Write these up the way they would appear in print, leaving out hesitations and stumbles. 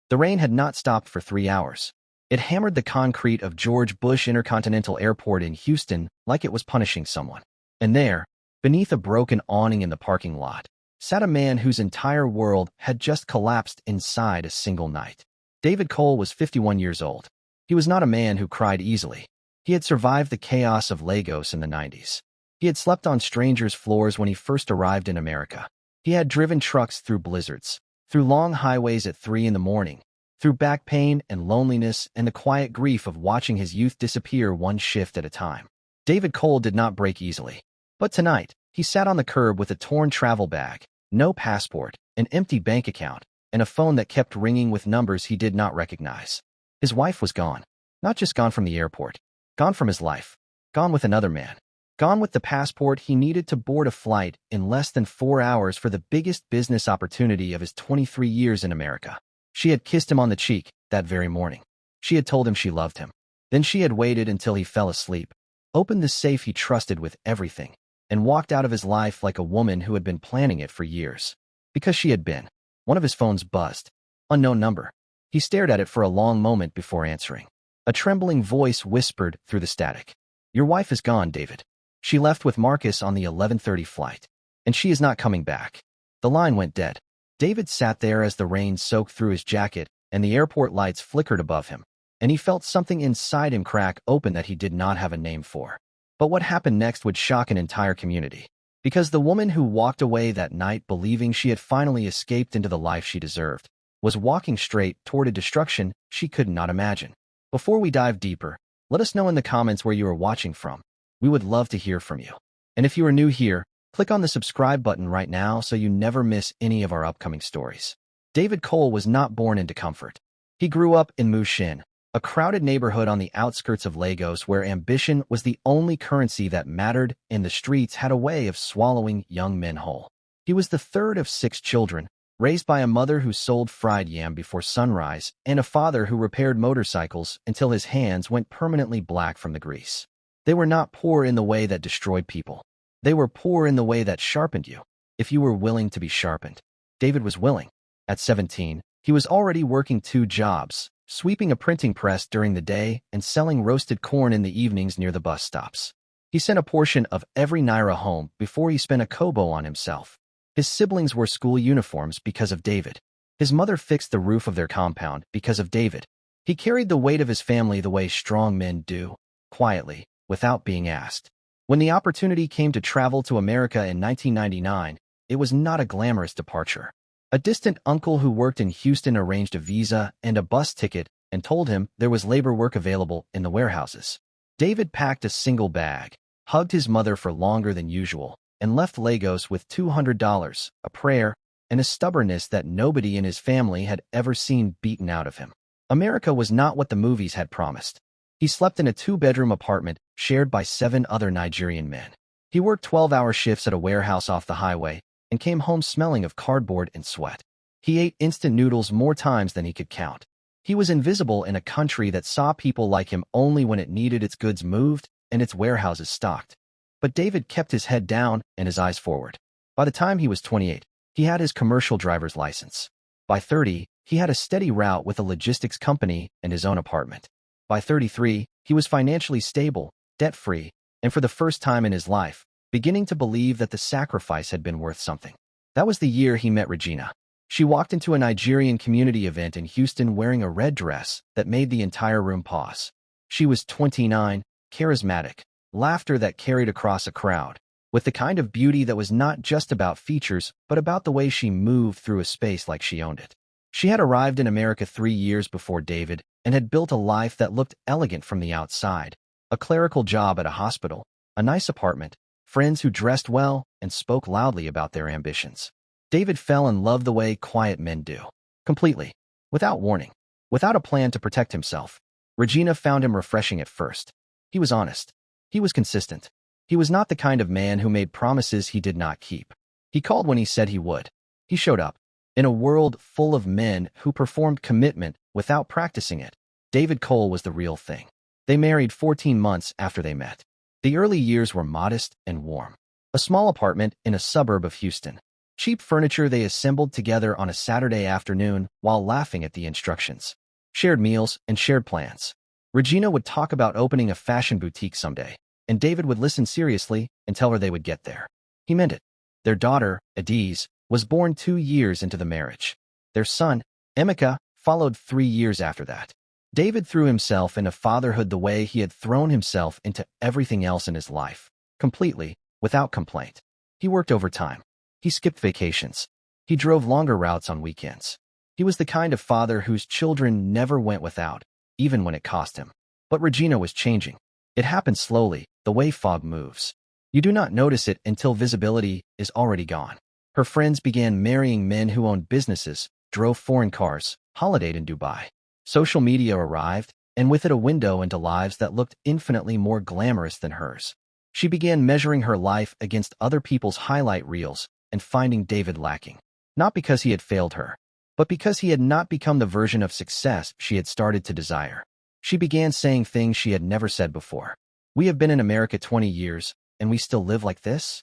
The rain had not stopped for 3 hours. It hammered the concrete of George Bush Intercontinental Airport in Houston like it was punishing someone. And there, beneath a broken awning in the parking lot, sat a man whose entire world had just collapsed inside a single night. David Cole was 51 years old. He was not a man who cried easily. He had survived the chaos of Lagos in the 90s. He had slept on strangers' floors when he first arrived in America. He had driven trucks through blizzards, through long highways at 3 in the morning, through back pain and loneliness and the quiet grief of watching his youth disappear one shift at a time. David Cole did not break easily. But tonight, he sat on the curb with a torn travel bag, no passport, an empty bank account, and a phone that kept ringing with numbers he did not recognize. His wife was gone. Not just gone from the airport. Gone from his life. Gone with another man. Gone with the passport he needed to board a flight in less than 4 hours for the biggest business opportunity of his 23 years in America. She had kissed him on the cheek that very morning. She had told him she loved him. Then she had waited until he fell asleep, opened the safe he trusted with everything, and walked out of his life like a woman who had been planning it for years. Because she had been. One of his phones buzzed. Unknown number. He stared at it for a long moment before answering. A trembling voice whispered through the static. "Your wife is gone, David. She left with Marcus on the 11:30 flight, and she is not coming back." The line went dead. David sat there as the rain soaked through his jacket and the airport lights flickered above him, and he felt something inside him crack open that he did not have a name for. But what happened next would shock an entire community. Because the woman who walked away that night believing she had finally escaped into the life she deserved was walking straight toward a destruction she could not imagine. Before we dive deeper, let us know in the comments where you are watching from. We would love to hear from you. And if you are new here, click on the subscribe button right now so you never miss any of our upcoming stories. David Cole was not born into comfort. He grew up in Mushin, a crowded neighborhood on the outskirts of Lagos where ambition was the only currency that mattered and the streets had a way of swallowing young men whole. He was the third of 6 children, raised by a mother who sold fried yam before sunrise and a father who repaired motorcycles until his hands went permanently black from the grease. They were not poor in the way that destroyed people. They were poor in the way that sharpened you, if you were willing to be sharpened. David was willing. At 17, he was already working 2 jobs, sweeping a printing press during the day and selling roasted corn in the evenings near the bus stops. He sent a portion of every naira home before he spent a kobo on himself. His siblings wore school uniforms because of David. His mother fixed the roof of their compound because of David. He carried the weight of his family the way strong men do, quietly, without being asked. When the opportunity came to travel to America in 1999, it was not a glamorous departure. A distant uncle who worked in Houston arranged a visa and a bus ticket and told him there was labor work available in the warehouses. David packed a single bag, hugged his mother for longer than usual, and left Lagos with $200, a prayer, and a stubbornness that nobody in his family had ever seen beaten out of him. America was not what the movies had promised. He slept in a 2-bedroom apartment shared by 7 other Nigerian men. He worked 12-hour shifts at a warehouse off the highway and came home smelling of cardboard and sweat. He ate instant noodles more times than he could count. He was invisible in a country that saw people like him only when it needed its goods moved and its warehouses stocked. But David kept his head down and his eyes forward. By the time he was 28, he had his commercial driver's license. By 30, he had a steady route with a logistics company and his own apartment. By 33, he was financially stable, debt-free, and for the first time in his life, beginning to believe that the sacrifice had been worth something. That was the year he met Regina. She walked into a Nigerian community event in Houston wearing a red dress that made the entire room pause. She was 29, charismatic, laughter that carried across a crowd, with the kind of beauty that was not just about features but about the way she moved through a space like she owned it. She had arrived in America 3 years before David and had built a life that looked elegant from the outside. A clerical job at a hospital, a nice apartment, friends who dressed well and spoke loudly about their ambitions. David fell in love the way quiet men do. Completely. Without warning. Without a plan to protect himself. Regina found him refreshing at first. He was honest. He was consistent. He was not the kind of man who made promises he did not keep. He called when he said he would. He showed up. In a world full of men who performed commitment without practicing it, David Cole was the real thing. They married 14 months after they met. The early years were modest and warm. A small apartment in a suburb of Houston. Cheap furniture they assembled together on a Saturday afternoon while laughing at the instructions. Shared meals and shared plans. Regina would talk about opening a fashion boutique someday, and David would listen seriously and tell her they would get there. He meant it. Their daughter, Adiz, was born 2 years into the marriage. Their son, Emeka, followed 3 years after that. David threw himself into fatherhood the way he had thrown himself into everything else in his life, completely, without complaint. He worked overtime. He skipped vacations. He drove longer routes on weekends. He was the kind of father whose children never went without, even when it cost him. But Regina was changing. It happened slowly, the way fog moves. You do not notice it until visibility is already gone. Her friends began marrying men who owned businesses, drove foreign cars, holidayed in Dubai. Social media arrived, and with it a window into lives that looked infinitely more glamorous than hers. She began measuring her life against other people's highlight reels and finding David lacking. Not because he had failed her, but because he had not become the version of success she had started to desire. She began saying things she had never said before. "We have been in America 20 years, and we still live like this?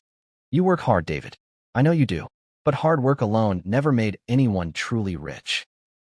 You work hard, David. I know you do. But hard work alone never made anyone truly rich.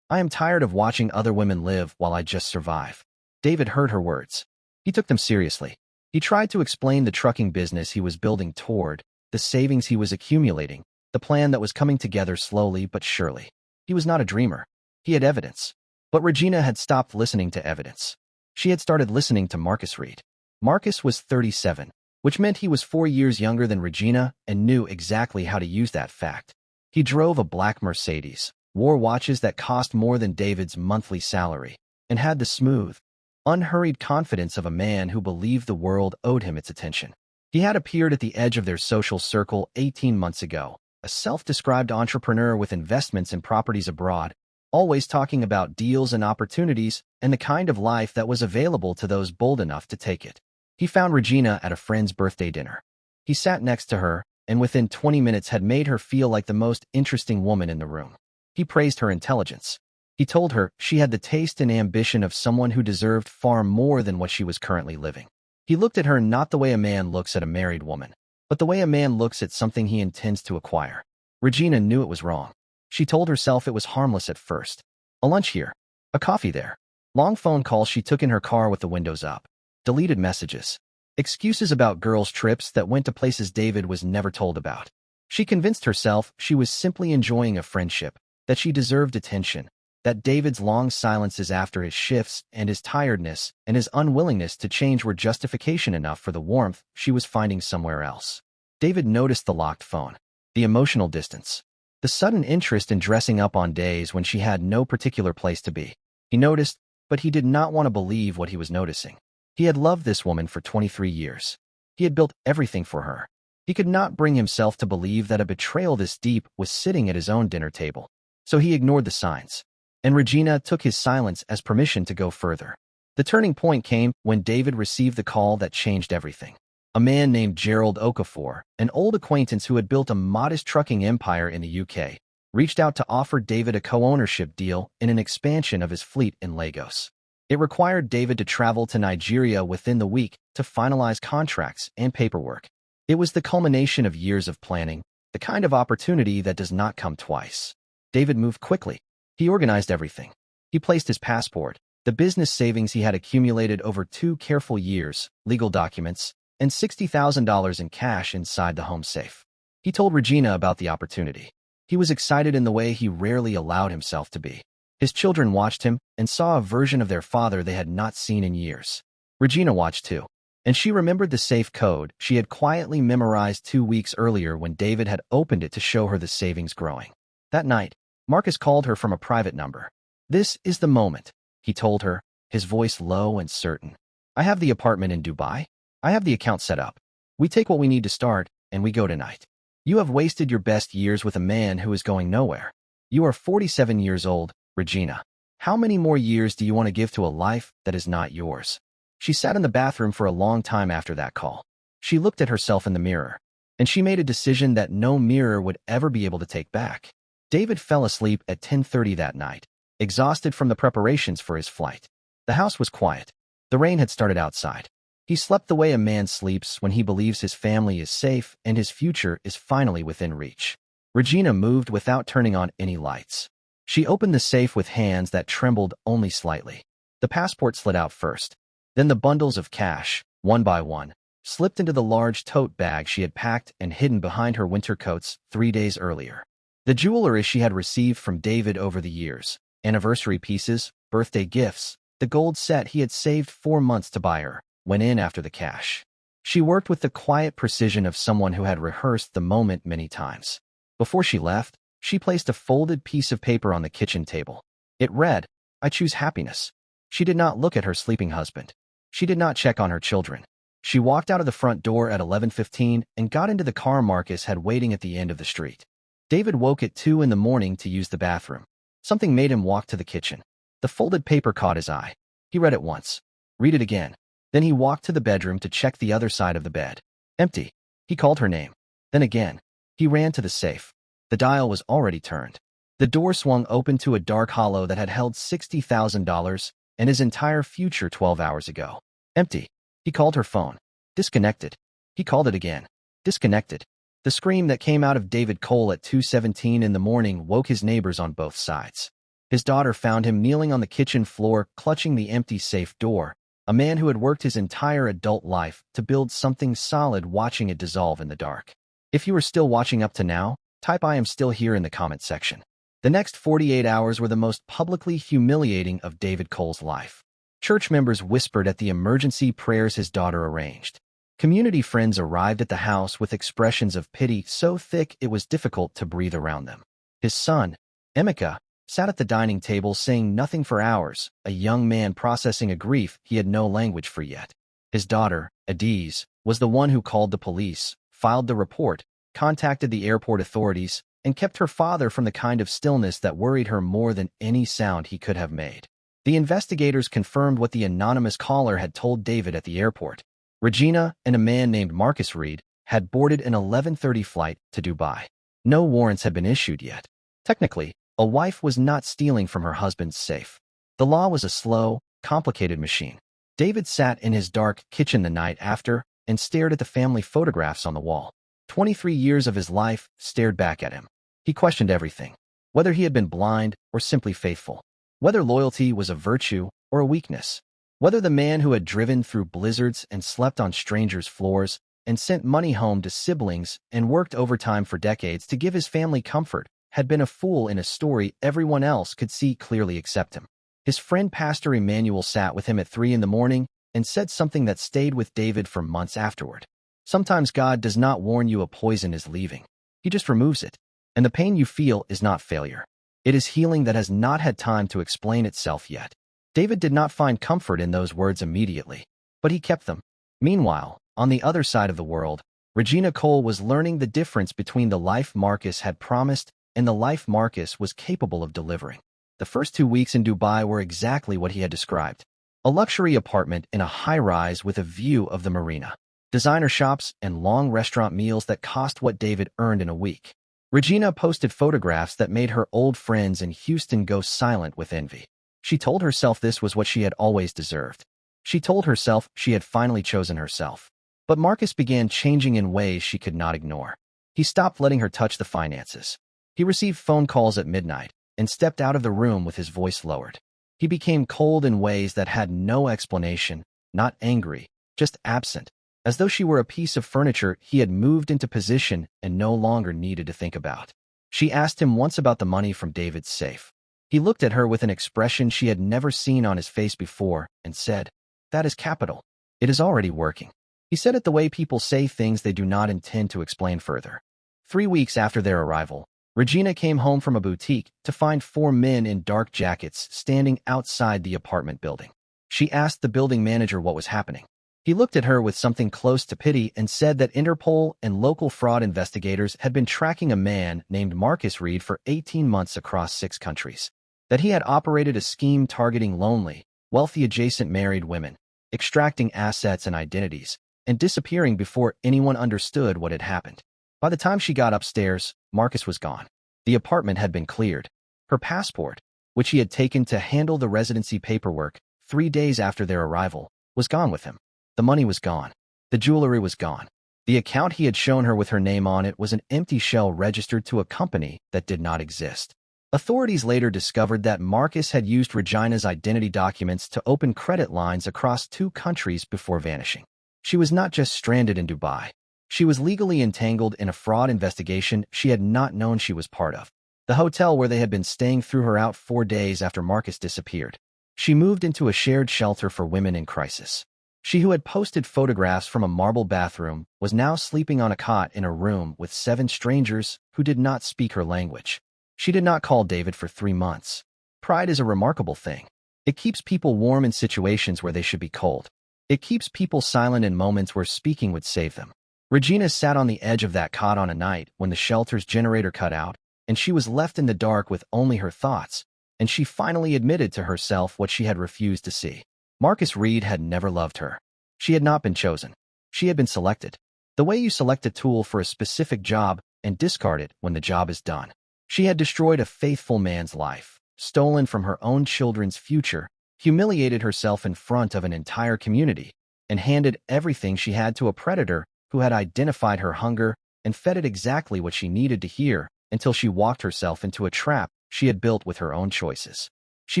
I am tired of watching other women live while I just survive." David heard her words. He took them seriously. He tried to explain the trucking business he was building toward, the savings he was accumulating, the plan that was coming together slowly but surely. He was not a dreamer. He had evidence. But Regina had stopped listening to evidence. She had started listening to Marcus Reed. Marcus was 37, which meant he was 4 years younger than Regina and knew exactly how to use that fact. He drove a black Mercedes, wore watches that cost more than David's monthly salary, and had the smooth, unhurried confidence of a man who believed the world owed him its attention. He had appeared at the edge of their social circle 18 months ago, a self-described entrepreneur with investments in properties abroad, always talking about deals and opportunities and the kind of life that was available to those bold enough to take it. He found Regina at a friend's birthday dinner. He sat next to her, and within 20 minutes had made her feel like the most interesting woman in the room. He praised her intelligence. He told her she had the taste and ambition of someone who deserved far more than what she was currently living. He looked at her not the way a man looks at a married woman, but the way a man looks at something he intends to acquire. Regina knew it was wrong. She told herself it was harmless at first. A lunch here, a coffee there. Long phone calls she took in her car with the windows up. Deleted messages. Excuses about girls' trips that went to places David was never told about. She convinced herself she was simply enjoying a friendship, that she deserved attention, that David's long silences after his shifts and his tiredness and his unwillingness to change were justification enough for the warmth she was finding somewhere else. David noticed the locked phone, the emotional distance, the sudden interest in dressing up on days when she had no particular place to be. He noticed, but he did not want to believe what he was noticing. He had loved this woman for 23 years. He had built everything for her. He could not bring himself to believe that a betrayal this deep was sitting at his own dinner table. So he ignored the signs. And Regina took his silence as permission to go further. The turning point came when David received the call that changed everything. A man named Gerald Okafor, an old acquaintance who had built a modest trucking empire in the UK, reached out to offer David a co-ownership deal in an expansion of his fleet in Lagos. It required David to travel to Nigeria within the week to finalize contracts and paperwork. It was the culmination of years of planning, the kind of opportunity that does not come twice. David moved quickly. He organized everything. He placed his passport, the business savings he had accumulated over 2 careful years, legal documents, and $60,000 in cash inside the home safe. He told Regina about the opportunity. He was excited in the way he rarely allowed himself to be. His children watched him and saw a version of their father they had not seen in years. Regina watched too, and she remembered the safe code she had quietly memorized 2 weeks earlier when David had opened it to show her the savings growing. That night, Marcus called her from a private number. "This is the moment," he told her, his voice low and certain. "I have the apartment in Dubai. I have the account set up. We take what we need to start, and we go tonight. You have wasted your best years with a man who is going nowhere. You are 47 years old, Regina. How many more years do you want to give to a life that is not yours?" She sat in the bathroom for a long time after that call. She looked at herself in the mirror, and she made a decision that no mirror would ever be able to take back. David fell asleep at 10:30 that night, exhausted from the preparations for his flight. The house was quiet. The rain had started outside. He slept the way a man sleeps when he believes his family is safe and his future is finally within reach. Regina moved without turning on any lights. She opened the safe with hands that trembled only slightly. The passport slid out first. Then the bundles of cash, one by one, slipped into the large tote bag she had packed and hidden behind her winter coats 3 days earlier. The jewelry she had received from David over the years, anniversary pieces, birthday gifts, the gold set he had saved 4 months to buy her, went in after the cash. She worked with the quiet precision of someone who had rehearsed the moment many times. Before she left, she placed a folded piece of paper on the kitchen table. It read, "I choose happiness." She did not look at her sleeping husband. She did not check on her children. She walked out of the front door at 11:15 and got into the car Marcus had waiting at the end of the street. David woke at 2 in the morning to use the bathroom. Something made him walk to the kitchen. The folded paper caught his eye. He read it once. Read it again. Then he walked to the bedroom to check the other side of the bed. Empty. He called her name. Then again. He ran to the safe. The dial was already turned. The door swung open to a dark hollow that had held $60,000 and his entire future 12 hours ago. Empty. He called her phone. Disconnected. He called it again. Disconnected. The scream that came out of David Cole at 2:17 in the morning woke his neighbors on both sides. His daughter found him kneeling on the kitchen floor, clutching the empty safe door, a man who had worked his entire adult life to build something solid, watching it dissolve in the dark. If you are still watching up to now, type "I am still here" in the comment section. The next 48 hours were the most publicly humiliating of David Cole's life. Church members whispered at the emergency prayers his daughter arranged. Community friends arrived at the house with expressions of pity so thick it was difficult to breathe around them. His son, Emeka, sat at the dining table saying nothing for hours, a young man processing a grief he had no language for yet. His daughter, Adiz, was the one who called the police, filed the report, contacted the airport authorities, and kept her father from the kind of stillness that worried her more than any sound he could have made. The investigators confirmed what the anonymous caller had told David at the airport. Regina and a man named Marcus Reed had boarded an 11:30 flight to Dubai. No warrants had been issued yet. Technically, a wife was not stealing from her husband's safe. The law was a slow, complicated machine. David sat in his dark kitchen the night after and stared at the family photographs on the wall. 23 years of his life stared back at him. He questioned everything, whether he had been blind or simply faithful, whether loyalty was a virtue or a weakness, whether the man who had driven through blizzards and slept on strangers' floors and sent money home to siblings and worked overtime for decades to give his family comfort had been a fool in a story everyone else could see clearly except him. His friend Pastor Emmanuel sat with him at 3 in the morning and said something that stayed with David for months afterward. Sometimes God does not warn you a poison is leaving. He just removes it. And the pain you feel is not failure. It is healing that has not had time to explain itself yet. David did not find comfort in those words immediately, but he kept them. Meanwhile, on the other side of the world, Regina Cole was learning the difference between the life Marcus had promised and the life Marcus was capable of delivering. The first 2 weeks in Dubai were exactly what he had described. A luxury apartment in a high-rise with a view of the marina. Designer shops and long restaurant meals that cost what David earned in a week. Regina posted photographs that made her old friends in Houston go silent with envy. She told herself this was what she had always deserved. She told herself she had finally chosen herself. But Marcus began changing in ways she could not ignore. He stopped letting her touch the finances. He received phone calls at midnight and stepped out of the room with his voice lowered. He became cold in ways that had no explanation, not angry, just absent, as though she were a piece of furniture he had moved into position and no longer needed to think about. She asked him once about the money from David's safe. He looked at her with an expression she had never seen on his face before and said, "That is capital. It is already working." He said it the way people say things they do not intend to explain further. 3 weeks after their arrival, Regina came home from a boutique to find 4 men in dark jackets standing outside the apartment building. She asked the building manager what was happening. He looked at her with something close to pity and said that Interpol and local fraud investigators had been tracking a man named Marcus Reed for 18 months across 6 countries. That he had operated a scheme targeting lonely, wealthy adjacent married women, extracting assets and identities, and disappearing before anyone understood what had happened. By the time she got upstairs, Marcus was gone. The apartment had been cleared. Her passport, which he had taken to handle the residency paperwork 3 days after their arrival, was gone with him. The money was gone. The jewelry was gone. The account he had shown her with her name on it was an empty shell registered to a company that did not exist. Authorities later discovered that Marcus had used Regina's identity documents to open credit lines across 2 countries before vanishing. She was not just stranded in Dubai. She was legally entangled in a fraud investigation she had not known she was part of. The hotel where they had been staying threw her out 4 days after Marcus disappeared. She moved into a shared shelter for women in crisis. She who had posted photographs from a marble bathroom was now sleeping on a cot in a room with 7 strangers who did not speak her language. She did not call David for 3 months. Pride is a remarkable thing. It keeps people warm in situations where they should be cold. It keeps people silent in moments where speaking would save them. Regina sat on the edge of that cot on a night when the shelter's generator cut out, and she was left in the dark with only her thoughts, and she finally admitted to herself what she had refused to see. Marcus Reed had never loved her. She had not been chosen. She had been selected. The way you select a tool for a specific job and discard it when the job is done. She had destroyed a faithful man's life, stolen from her own children's future, humiliated herself in front of an entire community, and handed everything she had to a predator who had identified her hunger and fed it exactly what she needed to hear until she walked herself into a trap she had built with her own choices. She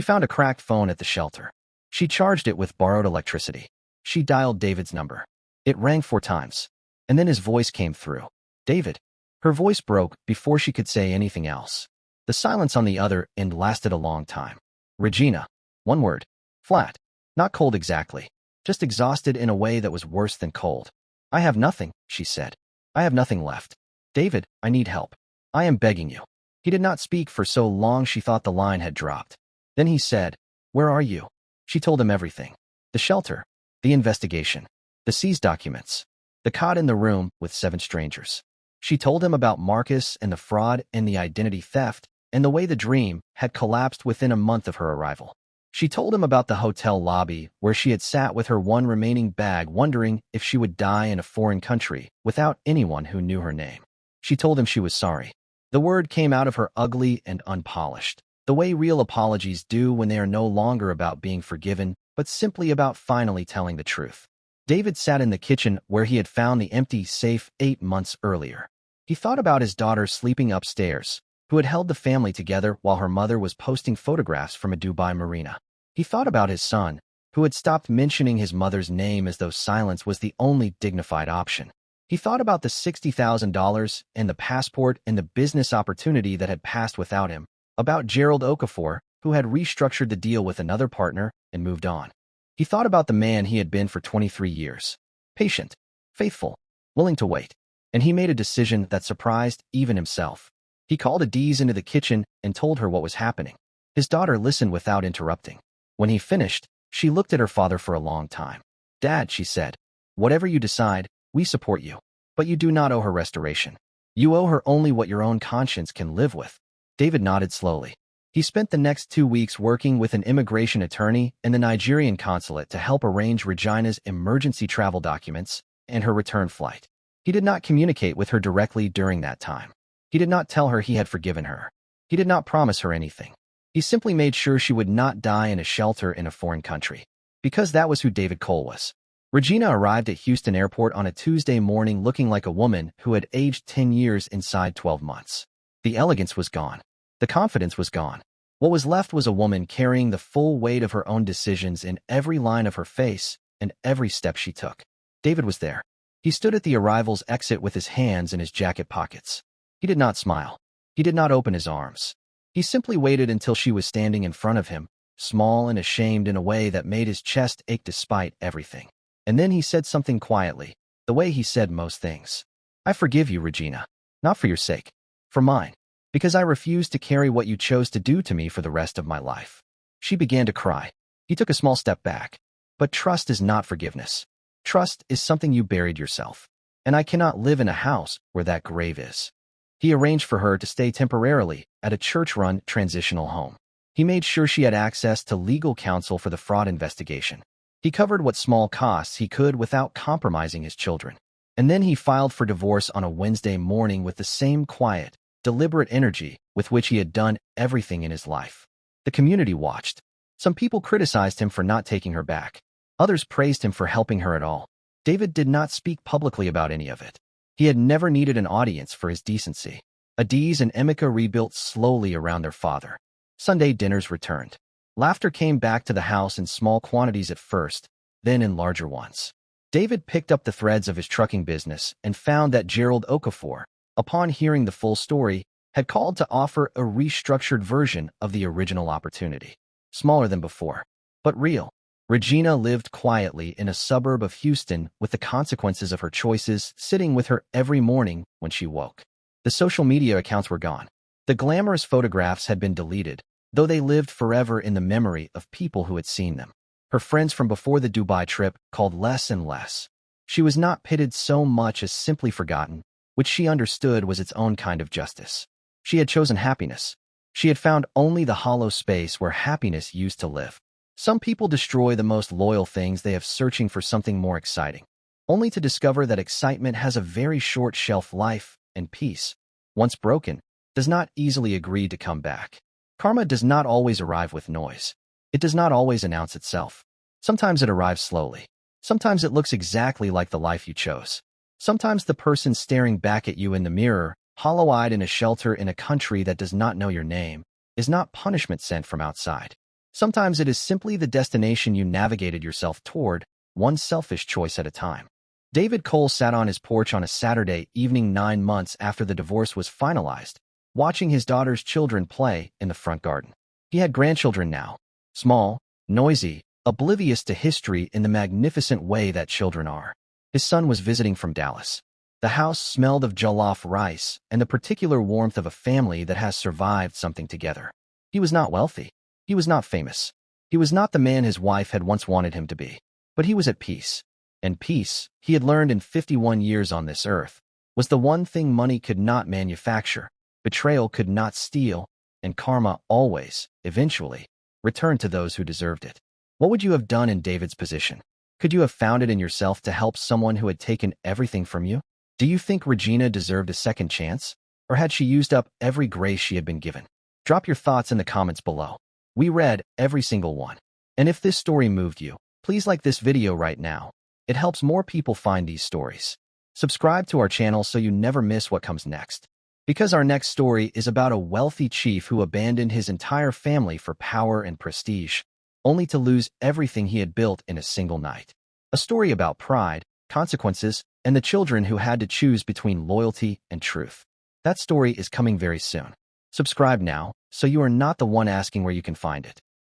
found a cracked phone at the shelter. She charged it with borrowed electricity. She dialed David's number. It rang 4 times, and then his voice came through. David. Her voice broke before she could say anything else. The silence on the other end lasted a long time. Regina. 1 word. Flat. Not cold exactly. Just exhausted in a way that was worse than cold. I have nothing, she said. I have nothing left. David, I need help. I am begging you. He did not speak for so long she thought the line had dropped. Then he said, Where are you? She told him everything. The shelter. The investigation. The seized documents. The cot in the room with 7 strangers. She told him about Marcus and the fraud and the identity theft and the way the dream had collapsed within a month of her arrival. She told him about the hotel lobby where she had sat with her one remaining bag wondering if she would die in a foreign country without anyone who knew her name. She told him she was sorry. The word came out of her ugly and unpolished, the way real apologies do when they are no longer about being forgiven, but simply about finally telling the truth. David sat in the kitchen where he had found the empty safe 8 months earlier. He thought about his daughter sleeping upstairs, who had held the family together while her mother was posting photographs from a Dubai marina. He thought about his son, who had stopped mentioning his mother's name as though silence was the only dignified option. He thought about the $60,000 and the passport and the business opportunity that had passed without him, about Gerald Okafor, who had restructured the deal with another partner and moved on. He thought about the man he had been for 23 years, patient, faithful, willing to wait, and he made a decision that surprised even himself. He called Adiz into the kitchen and told her what was happening. His daughter listened without interrupting. When he finished, she looked at her father for a long time. Dad, she said, whatever you decide, we support you. But you do not owe her restoration. You owe her only what your own conscience can live with. David nodded slowly. He spent the next 2 weeks working with an immigration attorney in the Nigerian consulate to help arrange Regina's emergency travel documents and her return flight. He did not communicate with her directly during that time. He did not tell her he had forgiven her. He did not promise her anything. He simply made sure she would not die in a shelter in a foreign country. Because that was who David Cole was. Regina arrived at Houston Airport on a Tuesday morning looking like a woman who had aged 10 years inside 12 months. The elegance was gone. The confidence was gone. What was left was a woman carrying the full weight of her own decisions in every line of her face and every step she took. David was there. He stood at the arrival's exit with his hands in his jacket pockets. He did not smile. He did not open his arms. He simply waited until she was standing in front of him, small and ashamed in a way that made his chest ache despite everything. And then he said something quietly, the way he said most things. I forgive you, Regina. Not for your sake. For mine. Because I refuse to carry what you chose to do to me for the rest of my life. She began to cry. He took a small step back. But trust is not forgiveness. Trust is something you buried yourself. And I cannot live in a house where that grave is. He arranged for her to stay temporarily at a church-run transitional home. He made sure she had access to legal counsel for the fraud investigation. He covered what small costs he could without compromising his children. And then he filed for divorce on a Wednesday morning with the same quiet, deliberate energy with which he had done everything in his life. The community watched. Some people criticized him for not taking her back. Others praised him for helping her at all. David did not speak publicly about any of it. He had never needed an audience for his decency. Adiz and Emeka rebuilt slowly around their father. Sunday dinners returned. Laughter came back to the house in small quantities at first, then in larger ones. David picked up the threads of his trucking business and found that Gerald Okafor, upon hearing the full story, had called to offer a restructured version of the original opportunity. Smaller than before, but real. Regina lived quietly in a suburb of Houston with the consequences of her choices sitting with her every morning when she woke. The social media accounts were gone. The glamorous photographs had been deleted, though they lived forever in the memory of people who had seen them. Her friends from before the Dubai trip called less and less. She was not pitted so much as simply forgotten, which she understood was its own kind of justice. She had chosen happiness. She had found only the hollow space where happiness used to live. Some people destroy the most loyal things they have searching for something more exciting, only to discover that excitement has a very short shelf life, and peace, once broken, does not easily agree to come back. Karma does not always arrive with noise. It does not always announce itself. Sometimes it arrives slowly. Sometimes it looks exactly like the life you chose. Sometimes the person staring back at you in the mirror, hollow-eyed in a shelter in a country that does not know your name, is not punishment sent from outside. Sometimes it is simply the destination you navigated yourself toward, one selfish choice at a time. David Cole sat on his porch on a Saturday evening 9 months after the divorce was finalized, watching his daughter's children play in the front garden. He had grandchildren now. Small, noisy, oblivious to history in the magnificent way that children are. His son was visiting from Dallas. The house smelled of jollof rice and the particular warmth of a family that has survived something together. He was not wealthy. He was not famous. He was not the man his wife had once wanted him to be. But he was at peace. And peace, he had learned in 51 years on this earth, was the one thing money could not manufacture, betrayal could not steal, and karma always, eventually, returned to those who deserved it. What would you have done in David's position? Could you have found it in yourself to help someone who had taken everything from you? Do you think Regina deserved a second chance? Or had she used up every grace she had been given? Drop your thoughts in the comments below. We read every single one. And if this story moved you, please like this video right now. It helps more people find these stories. Subscribe to our channel so you never miss what comes next. Because our next story is about a wealthy chief who abandoned his entire family for power and prestige, only to lose everything he had built in a single night. A story about pride, consequences, and the children who had to choose between loyalty and truth. That story is coming very soon. Subscribe now, so you are not the one asking where you can find it.